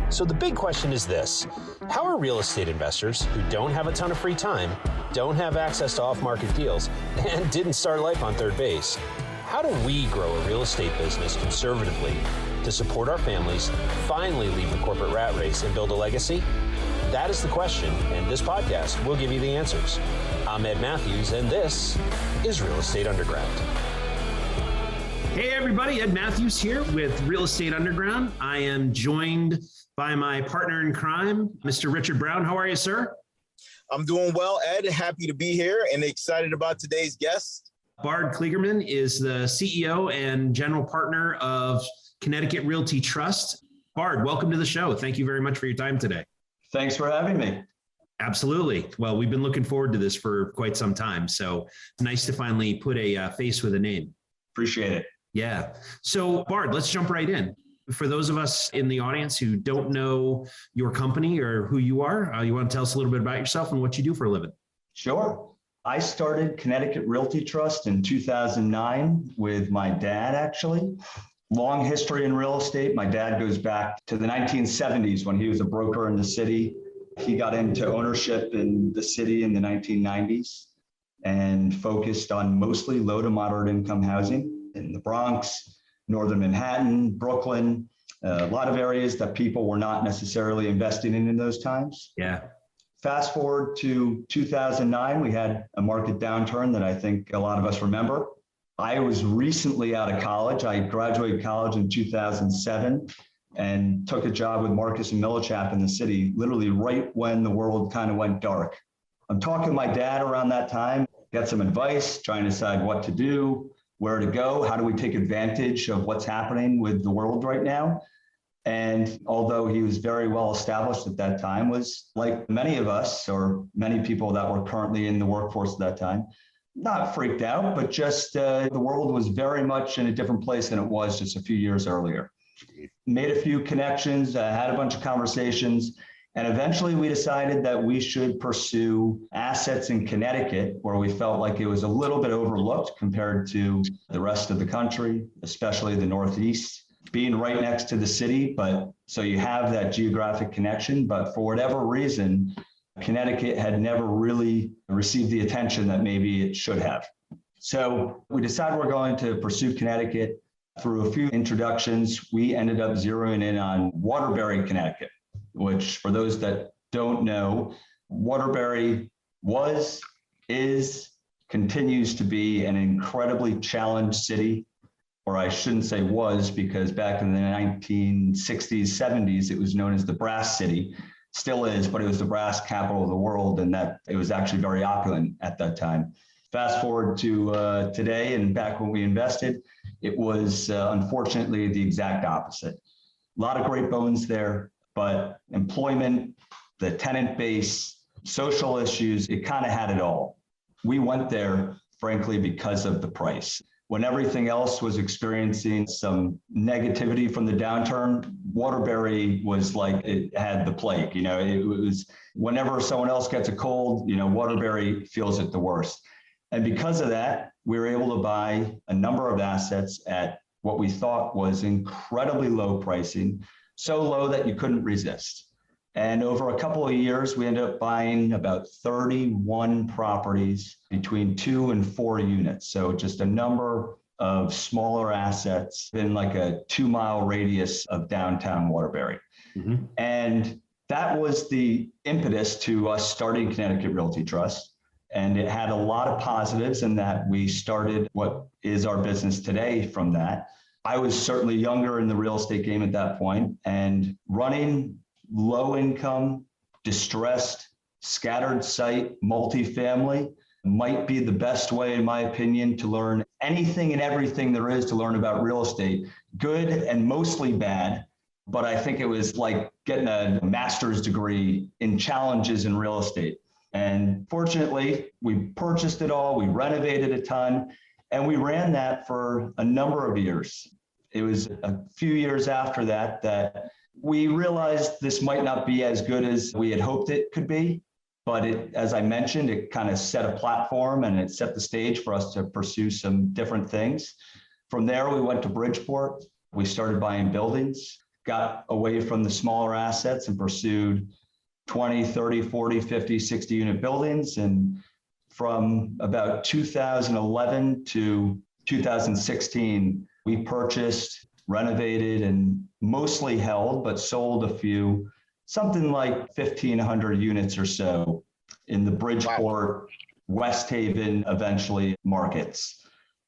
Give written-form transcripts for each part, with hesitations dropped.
So the big question is this: how are real estate investors who don't have a ton of free time, don't have access to off-market deals, and didn't start life on third base, how do we grow a real estate business conservatively to support our families, finally leave the corporate rat race, and build a legacy? That is the question, and this podcast will give you the answers. I'm Ed Matthews, and this is Real Estate Underground. Hey everybody, Ed Matthews here with Real Estate Underground. I am joined by my partner in crime, Mr. Richard Brown. How are you, sir? I'm doing well, Ed. Happy to be here and excited about today's guest. Bard Kligerman is the CEO and general partner of Connecticut Realty Trust. Bard, welcome to the show. Thank you very much for your time today. Thanks for having me. Absolutely. Well, we've been looking forward to this for quite some time. So nice to finally put a face with a name. Appreciate it. Yeah. So Bard, let's jump right in. For those of us in the audience who don't know your company or who you are, you want to tell us a little bit about yourself and what you do for a living? Sure. I started Connecticut Realty Trust in 2009 with my dad, actually. Long history in real estate. My dad goes back to the 1970s when he was a broker in the city. He got into ownership in the city in the 1990s and focused on mostly low to moderate income housing in the Bronx, Northern Manhattan, Brooklyn, a lot of areas that people were not necessarily investing in those times. Yeah. Fast forward to 2009, we had a market downturn that I think a lot of us remember. I was recently out of college. I graduated college in 2007 and took a job with Marcus and Millichap in the city, literally right when the world kind of went dark. I'm talking to my dad around that time, got some advice, trying to decide what to do, where to go, how do we take advantage of what's happening with the world right now. And although he was very well established at that time, was like many of us or many people that were currently in the workforce at that time, not freaked out, but just the world was very much in a different place than it was just a few years earlier. Made a few connections, had a bunch of conversations, and eventually we decided that we should pursue assets in Connecticut where we felt like it was a little bit overlooked compared to the rest of the country, especially the Northeast, being right next to the city. But so you have that geographic connection, but for whatever reason, Connecticut had never really received the attention that maybe it should have. So we decided we're going to pursue Connecticut. Through a few introductions, we ended up zeroing in on Waterbury, Connecticut, which for those that don't know, Waterbury was, is, continues to be an incredibly challenged city, or I shouldn't say was, because back in the 1960s, 70s, it was known as the Brass City. Still is, but it was the brass capital of the world, and that it was actually very opulent at that time. Fast forward to today, and back when we invested, it was unfortunately the exact opposite. A lot of great bones there, but employment, the tenant base, social issues, it kind of had it all. We went there, frankly, because of the price. When everything else was experiencing some negativity from the downturn, Waterbury was like it had the plague. You know, it was whenever someone else gets a cold, you know, Waterbury feels it the worst. And because of that, we were able to buy a number of assets at what we thought was incredibly low pricing, so low that you couldn't resist. And over a couple of years, we ended up buying about 31 properties between 2 and 4 units. So just a number of smaller assets in like a 2-mile radius of downtown Waterbury. Mm-hmm. And that was the impetus to us starting Connecticut Realty Trust. And it had a lot of positives in that we started what is our business today from that. I was certainly younger in the real estate game at that point, and running low income, distressed, scattered site, multifamily might be the best way, in my opinion, to learn anything and everything there is to learn about real estate, good and mostly bad. But I think it was like getting a master's degree in challenges in real estate. And fortunately, we purchased it all, we renovated a ton, and we ran that for a number of years. It was a few years after that that we realized this might not be as good as we had hoped it could be, but it, as I mentioned, it kind of set a platform and it set the stage for us to pursue some different things. From there, we went to Bridgeport. We started buying buildings, got away from the smaller assets and pursued 20, 30, 40, 50, 60 unit buildings. And from about 2011 to 2016, we purchased, renovated, and mostly held, but sold a few, something like 1,500 units or so in the Bridgeport, West Haven, eventually markets.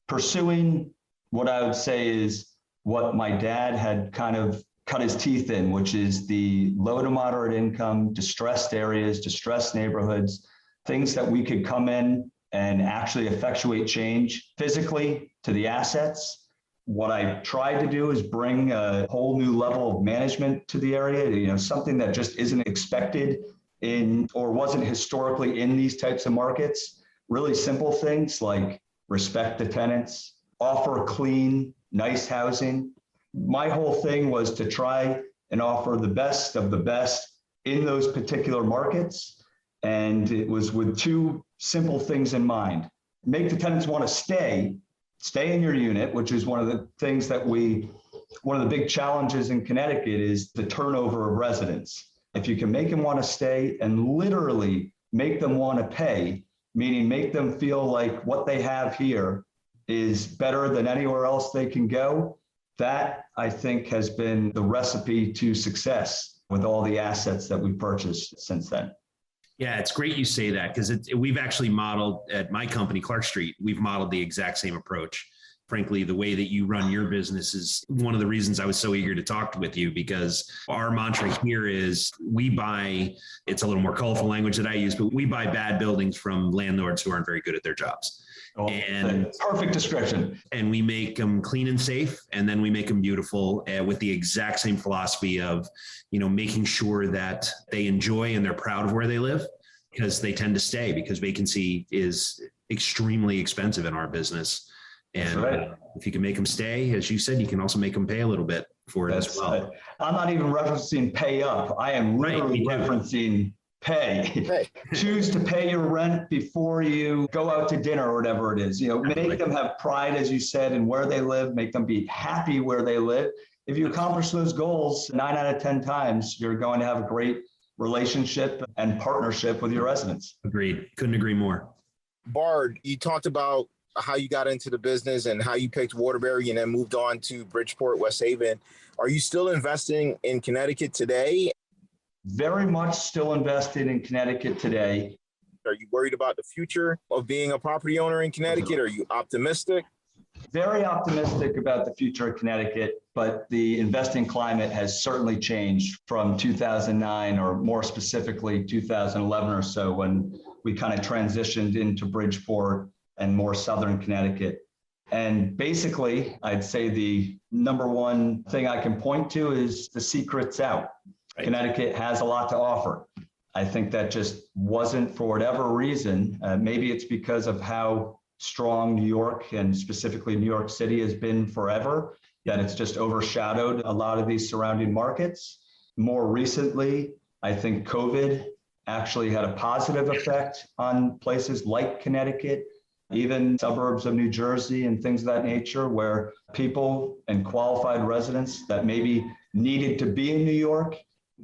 Pursuing what I would say is what my dad had kind of cut his teeth in, which is the low to moderate income, distressed areas, distressed neighborhoods, things that we could come in and actually effectuate change physically to the assets. What I tried to do is bring a whole new level of management to the area, something that just isn't expected in or wasn't historically in these types of markets. Really simple things like respect the tenants, offer clean, nice housing. My whole thing was to try and offer the best of the best in those particular markets. And it was with two simple things in mind. Make the tenants want to stay in your unit, which is one of the things that one of the big challenges in Connecticut is the turnover of residents. If you can make them want to stay and literally make them want to pay, meaning make them feel like what they have here is better than anywhere else they can go, that I think has been the recipe to success with all the assets that we've purchased since then. Yeah, it's great you say that because we've actually modeled at my company, Clark Street, we've modeled the exact same approach. Frankly, the way that you run your business is one of the reasons I was so eager to talk with you, because our mantra here is we buy, it's a little more colorful language that I use, but we buy bad buildings from landlords who aren't very good at their jobs. Oh, and perfect description. And we make them clean and safe, and then we make them beautiful with the exact same philosophy of, making sure that they enjoy and they're proud of where they live, because they tend to stay, because vacancy is extremely expensive in our business. And right. If you can make them stay, as you said, you can also make them pay a little bit for it as well. I'm not even referencing pay up. I am literally referencing pay. Choose to pay your rent before you go out to dinner or whatever it is. Make them have pride, as you said, in where they live, make them be happy where they live. If you accomplish those goals 9 out of 10 times, you're going to have a great relationship and partnership with your residents. Agreed. Couldn't agree more. Bard, you talked about how you got into the business and how you picked Waterbury and then moved on to Bridgeport, West Haven. Are you still investing in Connecticut today? Very much still invested in Connecticut today. Are you worried about the future of being a property owner in Connecticut? Are you optimistic? Very optimistic about the future of Connecticut, but the investing climate has certainly changed from 2009, or more specifically 2011 or so, when we kind of transitioned into Bridgeport and more southern Connecticut. And basically, I'd say the number one thing I can point to is the secret's out. Right. Connecticut has a lot to offer. I think that just wasn't, for whatever reason, maybe it's because of how strong New York and specifically New York City has been forever, that it's just overshadowed a lot of these surrounding markets. More recently, I think COVID actually had a positive effect on places like Connecticut, even suburbs of New Jersey and things of that nature, where people and qualified residents that maybe needed to be in New York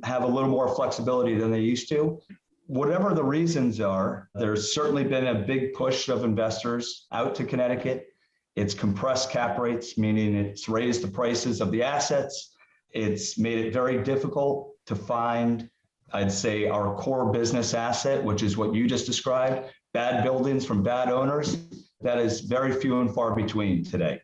have a little more flexibility than they used to. Whatever the reasons are, there's certainly been a big push of investors out to Connecticut. It's compressed cap rates, meaning it's raised the prices of the assets. It's made it very difficult to find, I'd say, our core business asset, which is what you just described, bad buildings from bad owners. That is very few and far between today.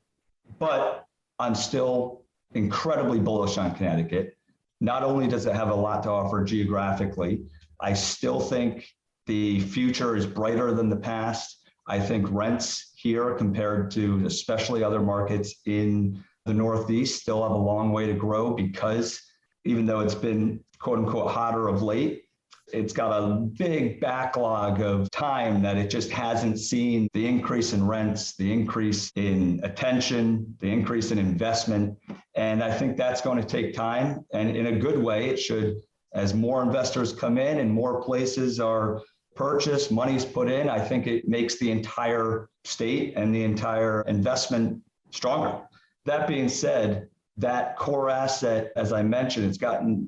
But I'm still incredibly bullish on Connecticut. Not only does it have a lot to offer geographically, I still think the future is brighter than the past. I think rents here compared to especially other markets in the Northeast still have a long way to grow, because even though it's been quote unquote hotter of late, it's got a big backlog of time that it just hasn't seen the increase in rents, the increase in attention, the increase in investment. And I think that's going to take time. And in a good way, it should, as more investors come in and more places are purchased, money's put in, I think it makes the entire state and the entire investment stronger. That being said, that core asset, as I mentioned,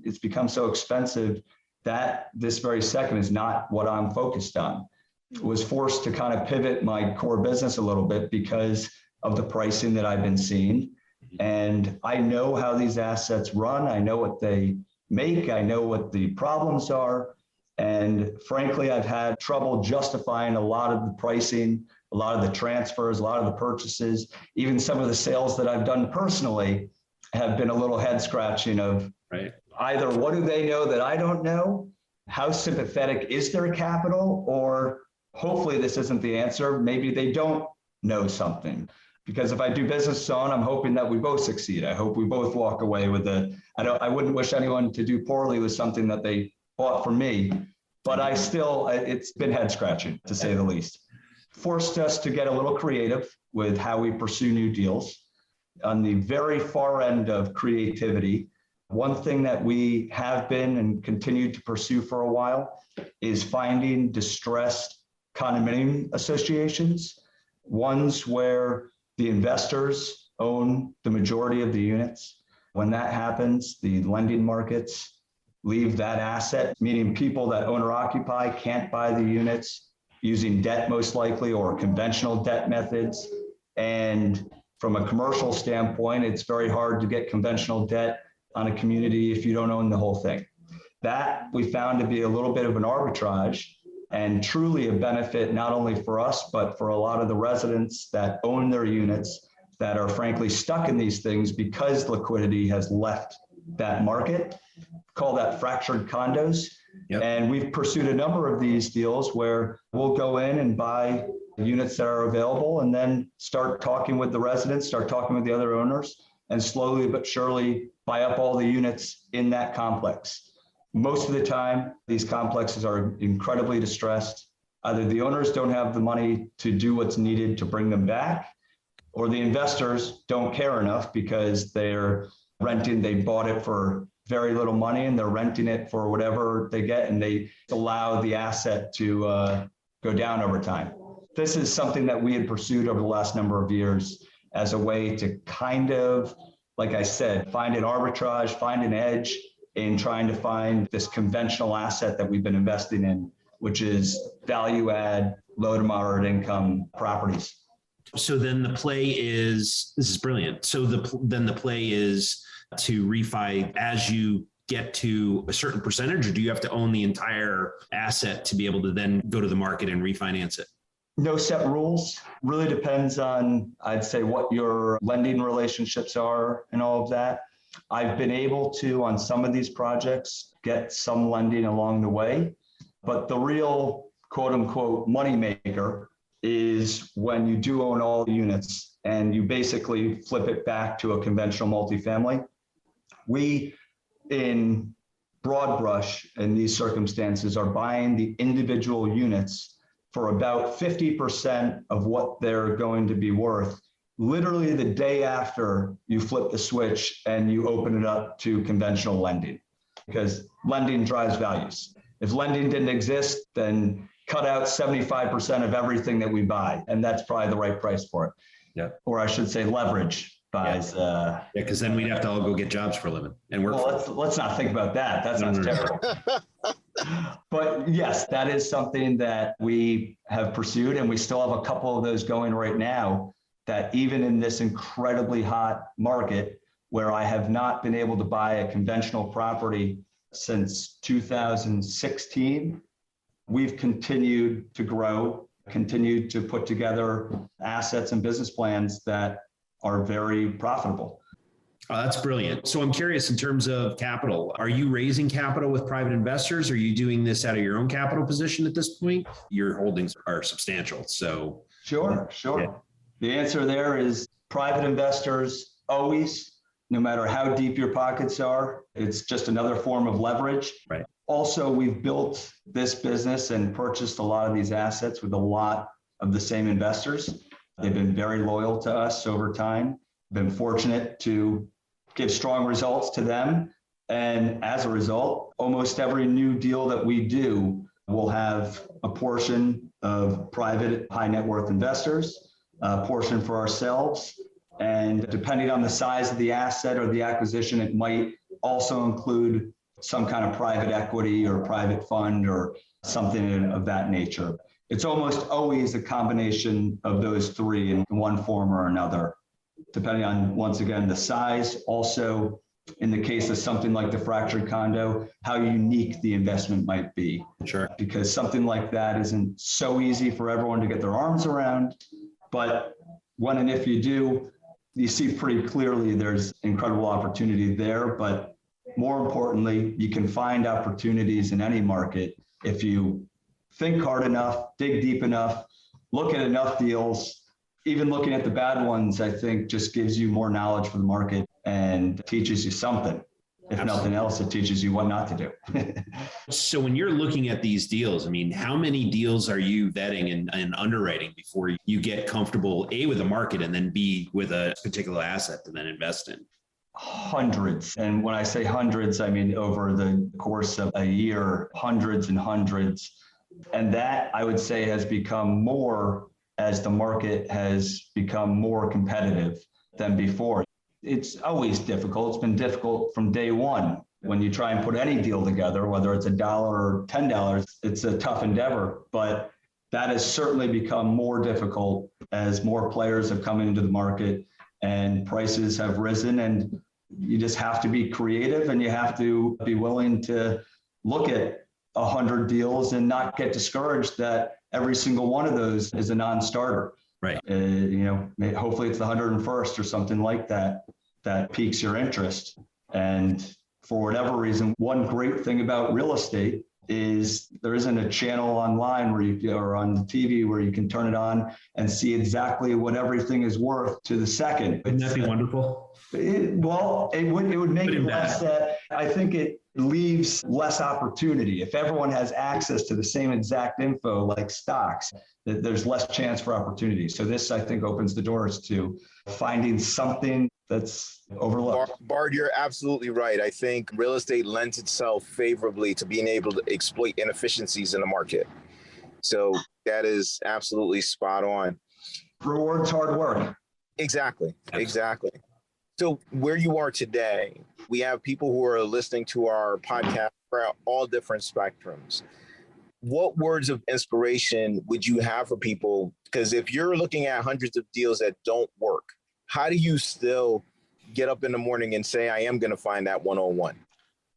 it's become so expensive that this very second is not what I'm focused on. Was forced to kind of pivot my core business a little bit because of the pricing that I've been seeing. And I know how these assets run. I know what they make. I know what the problems are. And frankly, I've had trouble justifying a lot of the pricing, a lot of the transfers, a lot of the purchases, even some of the sales that I've done personally have been a little head scratching of either what do they know that I don't know? How sympathetic is their capital? Or hopefully this isn't the answer. Maybe they don't know something. Because if I do business on, I'm hoping that we both succeed. I hope we both walk away with I wouldn't wish anyone to do poorly with something that they bought from me, but it's been head scratching to say the least. Forced us to get a little creative with how we pursue new deals. On the very far end of creativity, one thing that we have been and continue to pursue for a while is finding distressed condominium associations, ones where the investors own the majority of the units. When that happens, the lending markets leave that asset, meaning people that owner occupy can't buy the units using debt most likely or conventional debt methods. And from a commercial standpoint, it's very hard to get conventional debt on a community if you don't own the whole thing. That we found to be a little bit of an arbitrage and truly a benefit not only for us, but for a lot of the residents that own their units that are frankly stuck in these things because liquidity has left that market. Call that fractured condos. Yep. And we've pursued a number of these deals where we'll go in and buy units that are available and then start talking with the residents, start talking with the other owners, and slowly but surely buy up all the units in that complex. Most of the time, these complexes are incredibly distressed. Either the owners don't have the money to do what's needed to bring them back, or the investors don't care enough because they're renting, they bought it for very little money and they're renting it for whatever they get, and they allow the asset to go down over time. This is something that we had pursued over the last number of years as a way to kind of, like I said, find an arbitrage, find an edge in trying to find this conventional asset that we've been investing in, which is value add, low to moderate income properties. So then the play is, this is brilliant. So then the play is to refi as you get to a certain percentage, or do you have to own the entire asset to be able to then go to the market and refinance it? No set rules. Really depends on, I'd say, what your lending relationships are and all of that. I've been able to, on some of these projects, get some lending along the way, but the real quote unquote moneymaker is when you do own all the units and you basically flip it back to a conventional multifamily. We, in broad brush in these circumstances, are buying the individual units for about 50% of what they're going to be worth, literally the day after you flip the switch and you open it up to conventional lending, because lending drives values. If lending didn't exist, then cut out 75% of everything that we buy, and that's probably the right price for it. Yeah. Or I should say leverage buys. Yeah, because then we'd have to all go get jobs for a living and work. Well, let's not think about that. That sounds terrible. But yes, that is something that we have pursued, and we still have a couple of those going right now, that even in this incredibly hot market where I have not been able to buy a conventional property since 2016, we've continued to grow, continued to put together assets and business plans that are very profitable. Oh, that's brilliant. So I'm curious, in terms of capital, are you raising capital with private investors? Are you doing this out of your own capital position at this point? Your holdings are substantial. So Sure. Yeah. The answer there is private investors always, no matter how deep your pockets are, it's just another form of leverage. Right. Also, we've built this business and purchased a lot of these assets with a lot of the same investors. They've been very loyal to us over time. Been fortunate to give strong results to them. And as a result, almost every new deal that we do will have a portion of private high net worth investors, a portion for ourselves, And depending on the size of the asset or the acquisition, it might also include some kind of private equity or private fund or something of that nature. It's almost always a combination of those three in one form or another, depending on, once again, the size. Also, in the case of something like the fractured condo, how unique the investment might be. Sure. Because something like that isn't so easy for everyone to get their arms around. But when and if you do, you see pretty clearly there's incredible opportunity there. But more importantly, you can find opportunities in any market if you think hard enough, dig deep enough, look at enough deals. Even looking at the bad ones, I think just gives you more knowledge for the market and teaches you something. If Absolutely. nothing else, it teaches you what not to do. So when you're looking at these deals, I mean, how many deals are you vetting and underwriting before you get comfortable, A, with the market, and then B, with a particular asset to then invest in? Hundreds. And when I say hundreds, I mean over the course of a year, hundreds and hundreds. And that, I would say, has become more as the market has become more competitive than before. It's always difficult. It's been difficult from day one. When you try and put any deal together, whether it's $1 or $10, it's a tough endeavor. But that has certainly become more difficult as more players have come into the market and prices have risen. And you just have to be creative and you have to be willing to look at 100 deals and not get discouraged that every single one of those is a non-starter. Right. Hopefully it's the 101st or something like that piques your interest. And for whatever reason, one great thing about real estate is there isn't a channel online or on the TV where you can turn it on and see exactly what everything is worth to the second. Wouldn't that be wonderful? It would make it less. I think it leaves less opportunity. If everyone has access to the same exact info like stocks, there's less chance for opportunity. So this, I think, opens the doors to finding something that's overlooked. Bard, you're absolutely right. I think real estate lends itself favorably to being able to exploit inefficiencies in the market. So that is absolutely spot on. Rewards hard work. Exactly. So where you are today, we have people who are listening to our podcast for all different spectrums. What words of inspiration would you have for people? Because if you're looking at hundreds of deals that don't work, how do you still get up in the morning and say, I am going to find that 101?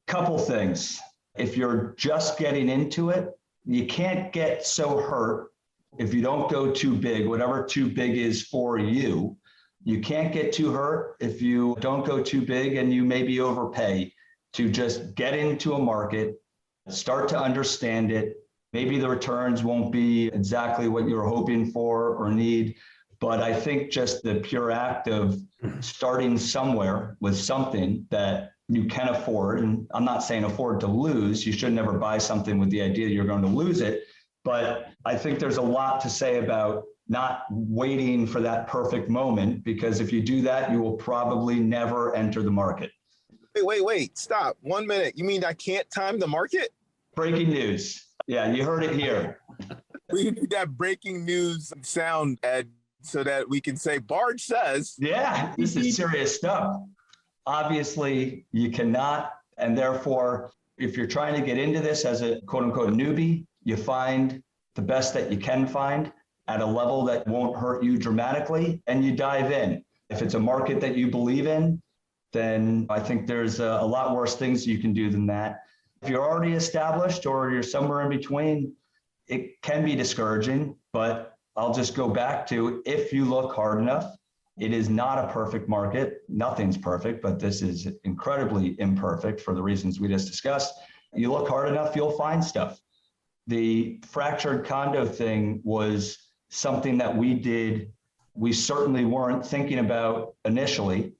Couple things. If you're just getting into it, you can't get so hurt if you don't go too big, whatever too big is for you. You can't get too hurt if you don't go too big and you maybe overpay to just get into a market, start to understand it. Maybe the returns won't be exactly what you're hoping for or need, but I think just the pure act of starting somewhere with something that you can afford, and I'm not saying afford to lose, you should never buy something with the idea you're going to lose it, but I think there's a lot to say about not waiting for that perfect moment, because if you do that, you will probably never enter the market. Wait, stop. 1 minute. You mean I can't time the market? Breaking news. Yeah, you heard it here. We need that breaking news sound, Ed, so that we can say, Bard says. Yeah, this is serious stuff. Obviously, you cannot, and therefore, if you're trying to get into this as a quote unquote newbie, you find the best that you can find at a level that won't hurt you dramatically, and you dive in. If it's a market that you believe in, then I think there's a lot worse things you can do than that. If you're already established or you're somewhere in between, it can be discouraging, but I'll just go back to, if you look hard enough, it is not a perfect market. Nothing's perfect, but this is incredibly imperfect for the reasons we just discussed. You look hard enough, you'll find stuff. The fractured condo thing was something that we did, we certainly weren't thinking about initially.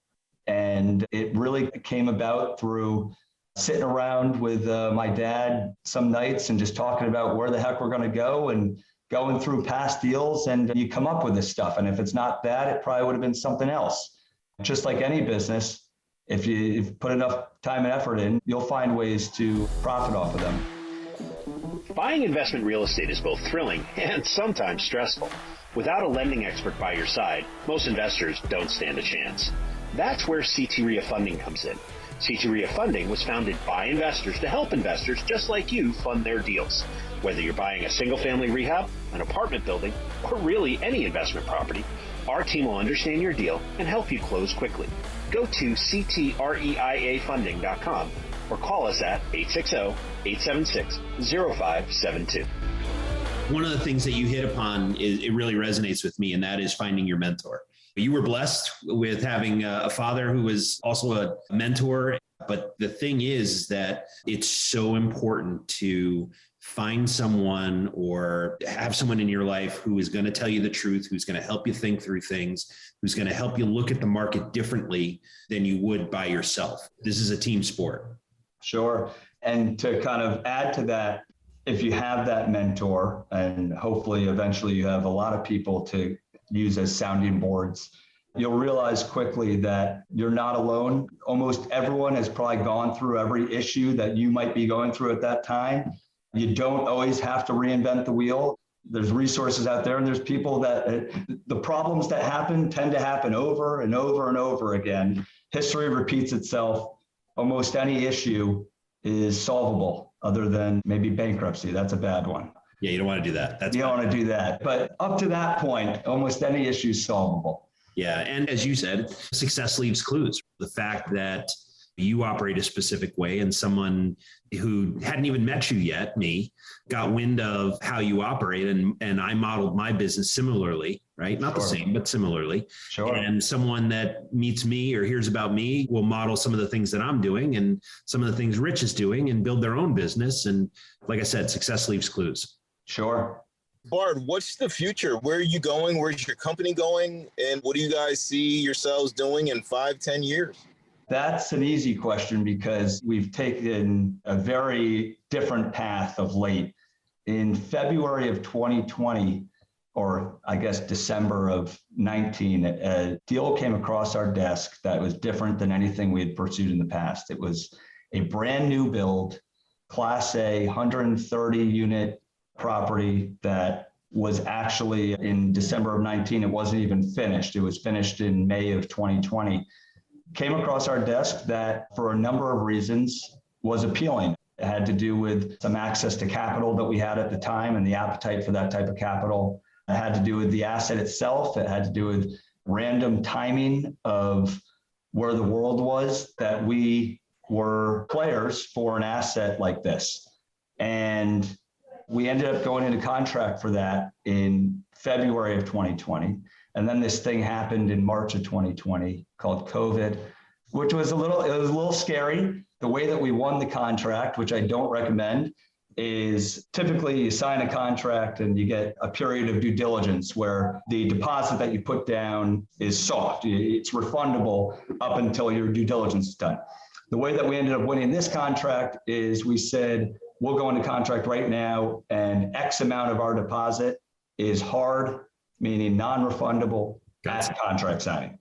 And it really came about through sitting around with my dad some nights and just talking about where the heck we're going to go and going through past deals, and you come up with this stuff. And if it's not that, it probably would have been something else. Just like any business, if you put enough time and effort in, you'll find ways to profit off of them. Buying investment real estate is both thrilling and sometimes stressful. Without a lending expert by your side, most investors don't stand a chance. That's where CT REIA Funding comes in. CT REIA Funding was founded by investors to help investors just like you fund their deals. Whether you're buying a single-family rehab, an apartment building, or really any investment property, our team will understand your deal and help you close quickly. Go to ctreiafunding.com or call us at 860-876-0572. One of the things that you hit upon it really resonates with me, and that is finding your mentor. You were blessed with having a father who was also a mentor. But the thing is that it's so important to find someone or have someone in your life who is going to tell you the truth, who's going to help you think through things, who's going to help you look at the market differently than you would by yourself. This is a team sport. Sure. And to kind of add to that, if you have that mentor, and hopefully eventually you have a lot of people to use as sounding boards, you'll realize quickly that you're not alone. Almost everyone has probably gone through every issue that you might be going through at that time. You don't always have to reinvent the wheel. There's resources out there, and there's people that the problems that happen tend to happen over and over and over again. History repeats itself. Almost any issue is solvable other than maybe bankruptcy. That's a bad one. Yeah, you don't want to do that. You don't want to do that. But up to that point, almost any issue is solvable. Yeah. And as you said, success leaves clues. The fact that you operate a specific way and someone who hadn't even met you yet, me, got wind of how you operate and I modeled my business similarly, right? Not the same, but similarly. Sure. And someone that meets me or hears about me will model some of the things that I'm doing and some of the things Rich is doing and build their own business. And like I said, success leaves clues. Sure. Bard, what's the future? Where are you going? Where's your company going? And what do you guys see yourselves doing in 5-10 years? That's an easy question because we've taken a very different path of late. In February of 2020, or I guess December of 19, a deal came across our desk that was different than anything we had pursued in the past. It was a brand new build, Class A, 130 unit property that was actually in December of 19. It wasn't even finished. It was finished in May of 2020. Came across our desk that for a number of reasons was appealing. It had to do with some access to capital that we had at the time and the appetite for that type of capital. It had to do with the asset itself. It had to do with random timing of where the world was, that we were players for an asset like this. And we ended up going into contract for that in February of 2020. And then this thing happened in March of 2020 called COVID, which was a little scary. The way that we won the contract, which I don't recommend, is typically you sign a contract and you get a period of due diligence where the deposit that you put down is soft. It's refundable up until your due diligence is done. The way that we ended up winning this contract is we said, we'll go into contract right now and X amount of our deposit is hard, meaning non-refundable at contract signing.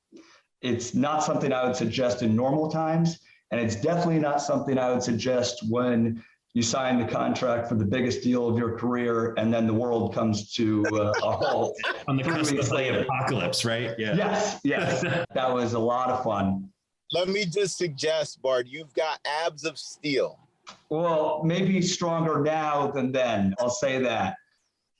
It's not something I would suggest in normal times, and it's definitely not something I would suggest when you sign the contract for the biggest deal of your career and then the world comes to a halt. On the cusp of the apocalypse, right? Yeah. Yes. That was a lot of fun. Let me just suggest, Bard, you've got abs of steel. Well, maybe stronger now than then, I'll say that.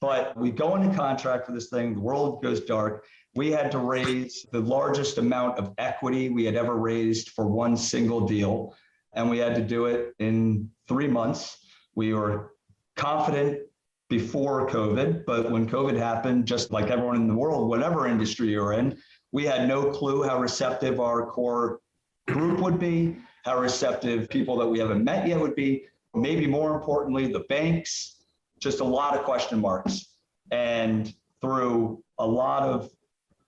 But we go into contract for this thing, the world goes dark. We had to raise the largest amount of equity we had ever raised for one single deal. And we had to do it in 3 months. We were confident before COVID, but when COVID happened, just like everyone in the world, whatever industry you're in, we had no clue how receptive our core group would be, how receptive people that we haven't met yet would be. Maybe more importantly, the banks, just a lot of question marks. And through a lot of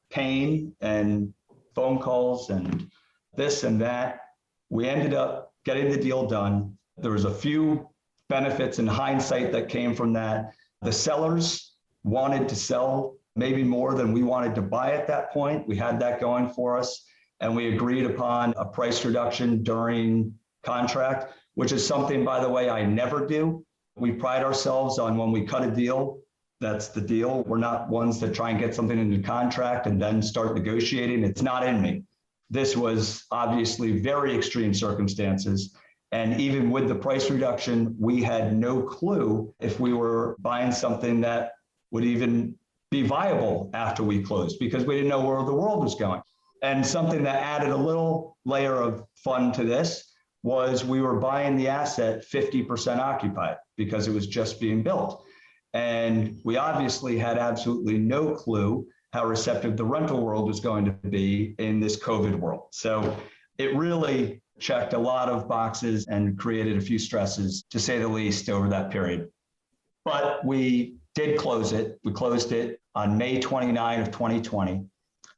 pain and phone calls and this and that, we ended up getting the deal done. There was a few benefits in hindsight that came from that. The sellers wanted to sell maybe more than we wanted to buy at that point. We had that going for us. And we agreed upon a price reduction during contract, which is something, by the way, I never do. We pride ourselves on when we cut a deal, that's the deal. We're not ones that try and get something into contract and then start negotiating. It's not in me. This was obviously very extreme circumstances. And even with the price reduction, we had no clue if we were buying something that would even be viable after we closed, because we didn't know where the world was going. And something that added a little layer of fun to this was we were buying the asset 50% occupied because it was just being built. And we obviously had absolutely no clue how receptive the rental world was going to be in this COVID world. So it really checked a lot of boxes and created a few stresses, to say the least, over that period. But we did close it. We closed it on May 29 of 2020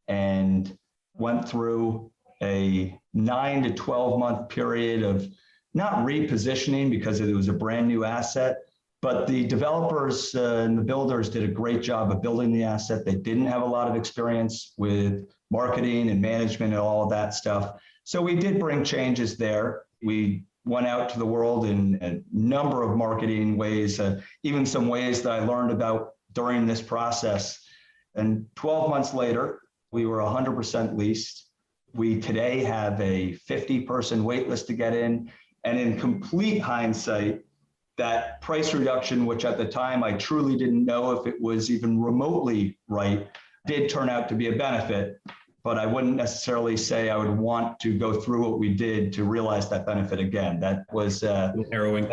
and went through a 9 to 12 month period of not repositioning because it was a brand new asset, but the developers and the builders did a great job of building the asset. They didn't have a lot of experience with marketing and management and all of that stuff. So we did bring changes there. We went out to the world in a number of marketing ways, even some ways that I learned about during this process. And 12 months later, we were 100% leased. We today have a 50-person wait list to get in. And in complete hindsight, that price reduction, which at the time I truly didn't know if it was even remotely right, did turn out to be a benefit. But I wouldn't necessarily say I would want to go through what we did to realize that benefit again. That was harrowing.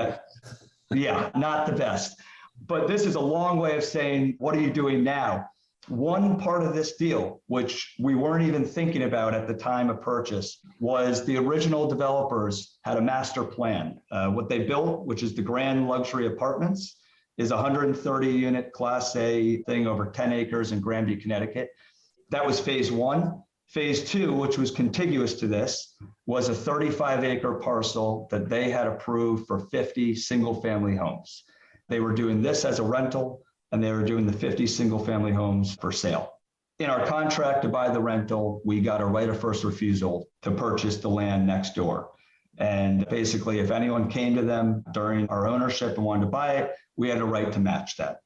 Yeah, not the best. But this is a long way of saying, what are you doing now? One part of this deal, which we weren't even thinking about at the time of purchase, was the original developers had a master plan. What they built, which is the Grand Luxury Apartments, is a 130 unit Class A thing over 10 acres in Granby, Connecticut. That was phase one. Phase two, which was contiguous to this, was a 35-acre parcel that they had approved for 50 single-family homes. They were doing this as a rental, and they were doing the 50 single-family homes for sale. In our contract to buy the rental, we got a right of first refusal to purchase the land next door. And basically, if anyone came to them during our ownership and wanted to buy it, we had a right to match that.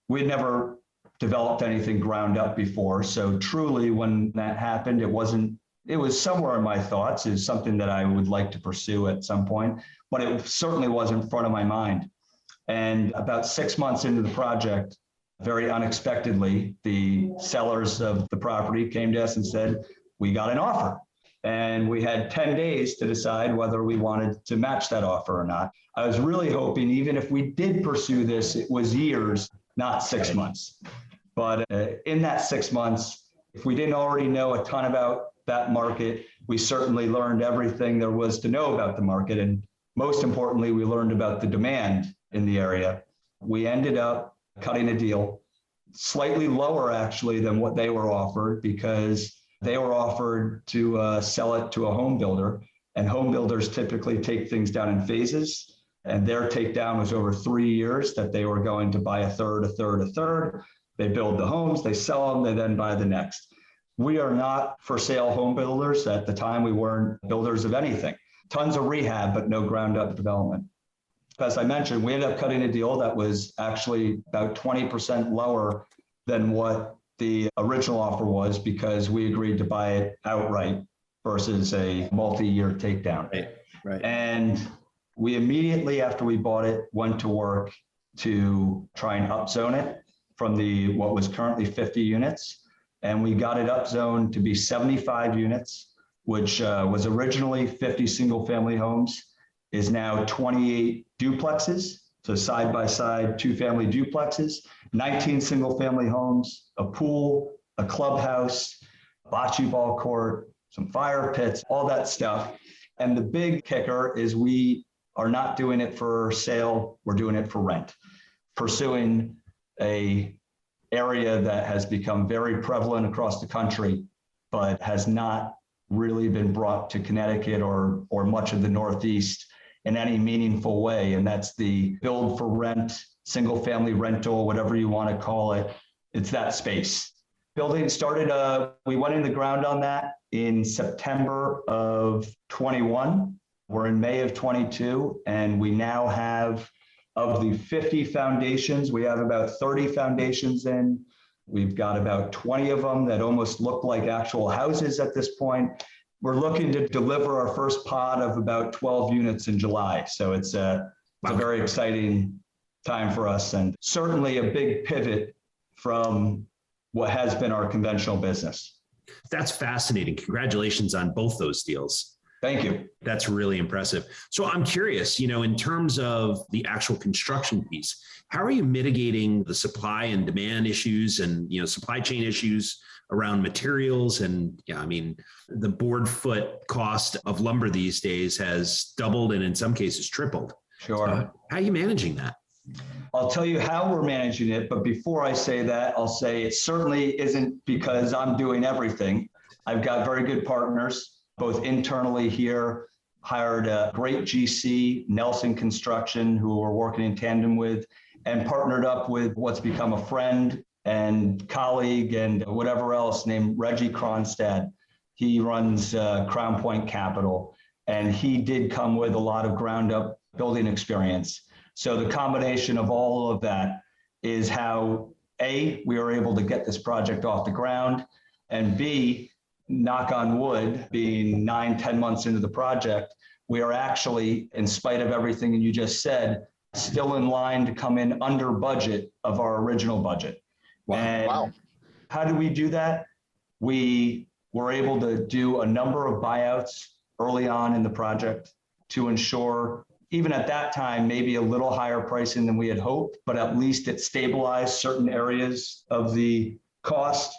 We'd never developed anything ground up before. So truly, when that happened, it was somewhere in my thoughts. It's something that I would like to pursue at some point, but it certainly wasn't in front of my mind. And about 6 months into the project, very unexpectedly, the sellers of the property came to us and said, we got an offer. And we had 10 days to decide whether we wanted to match that offer or not. I was really hoping, even if we did pursue this, it was years, not 6 months. But in that 6 months, if we didn't already know a ton about that market, we certainly learned everything there was to know about the market. And most importantly, we learned about the demand in the area. We ended up cutting a deal slightly lower, actually, than what they were offered, because they were offered to sell it to a home builder. And home builders typically take things down in phases. And their takedown was over 3 years, that they were going to buy a third, a third, a third. They build the homes, they sell them, they then buy the next. We are not for sale home builders. At the time, we weren't builders of anything. Tons of rehab, but no ground up development. As I mentioned, we ended up cutting a deal that was actually about 20% lower than what the original offer was, because we agreed to buy it outright versus a multi-year takedown. Right. And we immediately, after we bought it, went to work to try and upzone it from what was currently 50 units. And we got it upzoned to be 75 units, which was originally 50 single-family homes, is now 28 duplexes, so side-by-side two-family duplexes, 19 single-family homes, a pool, a clubhouse, bocce ball court, some fire pits, all that stuff. And the big kicker is we are not doing it for sale, we're doing it for rent, pursuing a area that has become very prevalent across the country, but has not really been brought to Connecticut or much of the Northeast in any meaningful way. And that's the build for rent, single family rental, whatever you want to call it. It's that space. Building started, we went in the ground on that in September of 21. We're in May of 22, and we now have Of the 50 foundations, we have about 30 foundations in. We've got about 20 of them that almost look like actual houses at this point. We're looking to deliver our first pod of about 12 units in July. So it's a very exciting time for us, and certainly a big pivot from what has been our conventional business. That's fascinating. Congratulations on both those deals. Thank you. That's really impressive. So I'm curious, in terms of the actual construction piece, how are you mitigating the supply and demand issues and, supply chain issues around materials? And the board foot cost of lumber these days has doubled and in some cases tripled. Sure. How are you managing that? I'll tell you how we're managing it, but before I say that, I'll say it certainly isn't because I'm doing everything. I've got very good partners, both internally here, hired a great GC, Nelson Construction, who we're working in tandem with, and partnered up with what's become a friend and colleague and whatever else named Reggie Kronstad. He runs Crown Point Capital, and he did come with a lot of ground up building experience. So the combination of all of that is how, A, we were able to get this project off the ground, and B, knock on wood, being 9-10 months into the project, we are actually, in spite of everything you just said, still in line to come in under budget of our original budget. Wow. How do we do that? We were able to do a number of buyouts early on in the project to ensure, even at that time, maybe a little higher pricing than we had hoped, but at least it stabilized certain areas of the cost.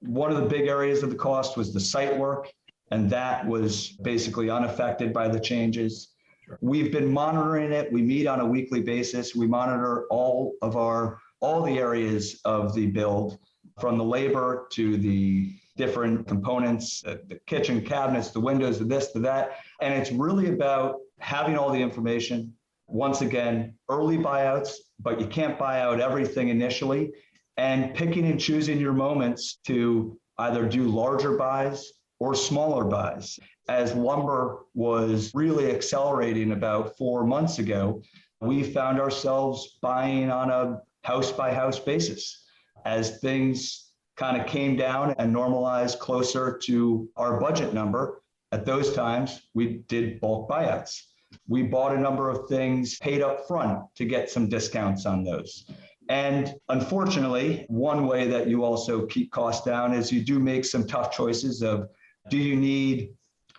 One of the big areas of the cost was the site work, and that was basically unaffected by the changes. Sure. We've been monitoring it. We meet on a weekly basis. We monitor all the areas of the build, from the labor to the different components, the kitchen cabinets, the windows, the this, the that. And it's really about having all the information. Once again, early buyouts, but you can't buy out everything initially, and picking and choosing your moments to either do larger buys or smaller buys. As lumber was really accelerating about 4 months ago, we found ourselves buying on a house by house basis. As things kind of came down and normalized closer to our budget number, at those times, we did bulk buyouts. We bought a number of things, paid up front to get some discounts on those. And unfortunately, one way that you also keep costs down is you do make some tough choices of, do you need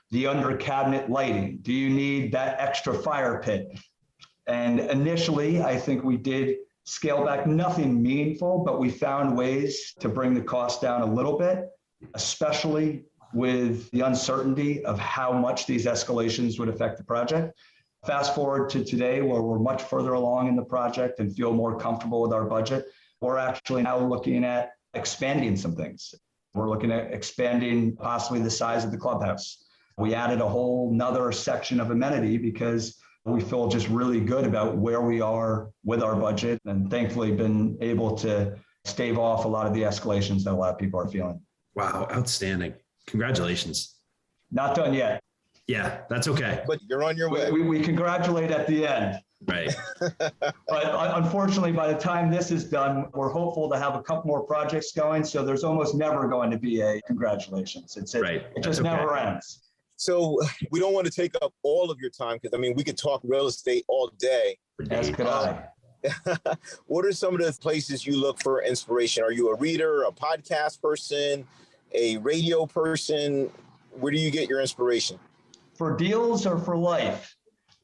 the under cabinet lighting? Do you need that extra fire pit? And initially, I think we did scale back, nothing meaningful, but we found ways to bring the cost down a little bit, especially with the uncertainty of how much these escalations would affect the project. Fast forward to today, where we're much further along in the project and feel more comfortable with our budget. We're actually now looking at expanding some things. We're looking at expanding possibly the size of the clubhouse. We added a whole nother section of amenity because we feel just really good about where we are with our budget, and thankfully been able to stave off a lot of the escalations that a lot of people are feeling. Wow, outstanding. Congratulations. Not done yet. Yeah, that's okay. But you're on your way. We congratulate at the end. Right. But unfortunately, by the time this is done, we're hopeful to have a couple more projects going. So there's almost never going to be a congratulations. It just never ends. So we don't want to take up all of your time, because we could talk real estate all day. As could I. What are some of the places you look for inspiration? Are you a reader, a podcast person, a radio person? Where do you get your inspiration? For deals or for life?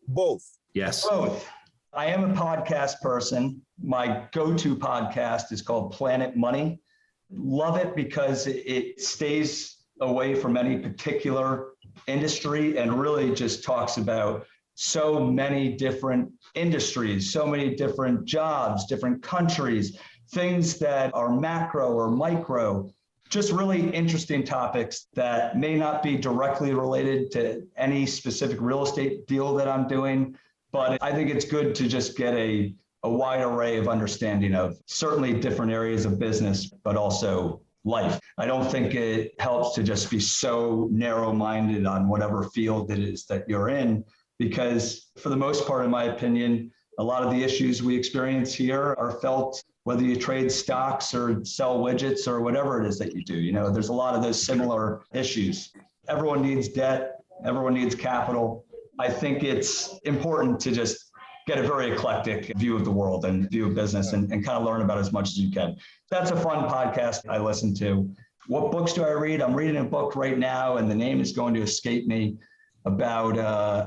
Both. Yes. Both. I am a podcast person. My go-to podcast is called Planet Money. Love it because it stays away from any particular industry and really just talks about so many different industries, so many different jobs, different countries, things that are macro or micro, just really interesting topics that may not be directly related to any specific real estate deal that I'm doing. But I think it's good to just get a wide array of understanding of certainly different areas of business, but also life. I don't think it helps to just be so narrow-minded on whatever field it is that you're in, because for the most part, in my opinion, A lot of the issues we experience here are felt whether you trade stocks or sell widgets or whatever it is that you do. You know, there's a lot of those similar issues. Everyone needs debt. Everyone needs capital. I think it's important to just get a very eclectic view of the world and view of business and kind of learn about as much as you can. That's a fun podcast I listen to. What books do I read? I'm reading a book right now, and the name is going to escape me, about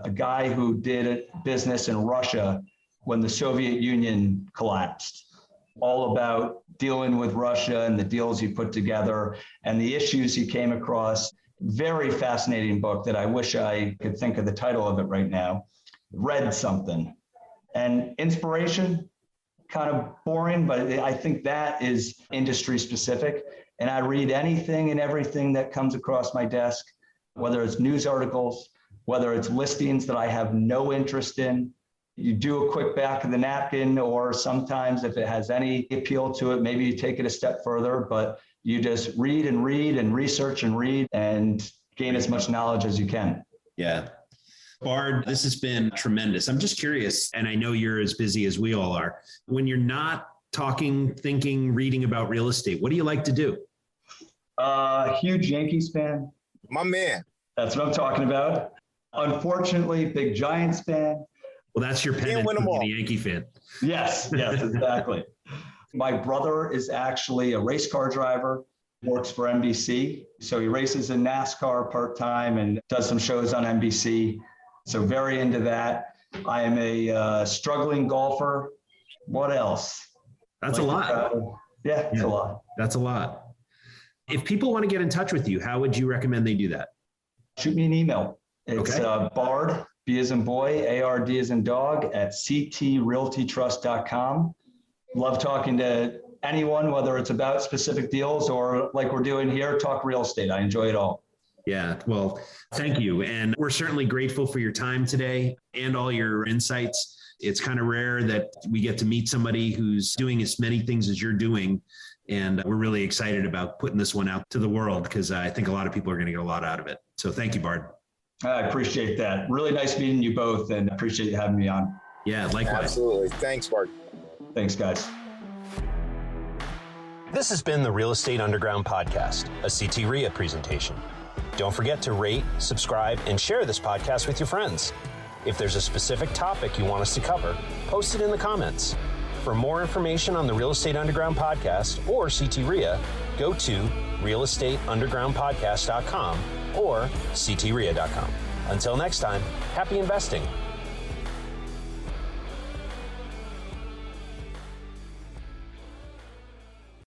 a guy who did a business in Russia when the Soviet Union collapsed. All about dealing with Russia and the deals he put together and the issues he came across. Very fascinating book that I wish I could think of the title of it right now. Read something. And inspiration, kind of boring, but I think that is industry specific. And I read anything and everything that comes across my desk, whether it's news articles, whether it's listings that I have no interest in. You do a quick back of the napkin, or sometimes if it has any appeal to it, maybe you take it a step further, but you just read and research and read and gain as much knowledge as you can. Yeah. Bard, this has been tremendous. I'm just curious, and I know you're as busy as we all are. When you're not talking, thinking, reading about real estate, what do you like to do? Huge Yankees fan. My man. That's what I'm talking about. Unfortunately, big Giants fan. Well, that's your pennant for being a Yankee fan. Yes, exactly. My brother is actually a race car driver, works for NBC. So he races in NASCAR part-time and does some shows on NBC. So very into that. I am a struggling golfer. What else? That's a lot. Yeah, it's a lot. That's a lot. If people want to get in touch with you, how would you recommend they do that? Shoot me an email. It's Bard, B as in boy, ARD as in dog, at ctrealtytrust.com. Love talking to anyone, whether it's about specific deals or like we're doing here, talk real estate. I enjoy it all. Yeah, well, thank you. And we're certainly grateful for your time today and all your insights. It's kind of rare that we get to meet somebody who's doing as many things as you're doing. And we're really excited about putting this one out to the world because I think a lot of people are going to get a lot out of it. So thank you, Bard. I appreciate that. Really nice meeting you both and appreciate you having me on. Yeah, likewise. Absolutely. Thanks, Bard. Thanks, guys. This has been the Real Estate Underground Podcast, a CT REIA presentation. Don't forget to rate, subscribe, and share this podcast with your friends. If there's a specific topic you want us to cover, post it in the comments. For more information on the Real Estate Underground Podcast or CT REIA, go to realestateundergroundpodcast.com or ctrea.com. Until next time, happy investing.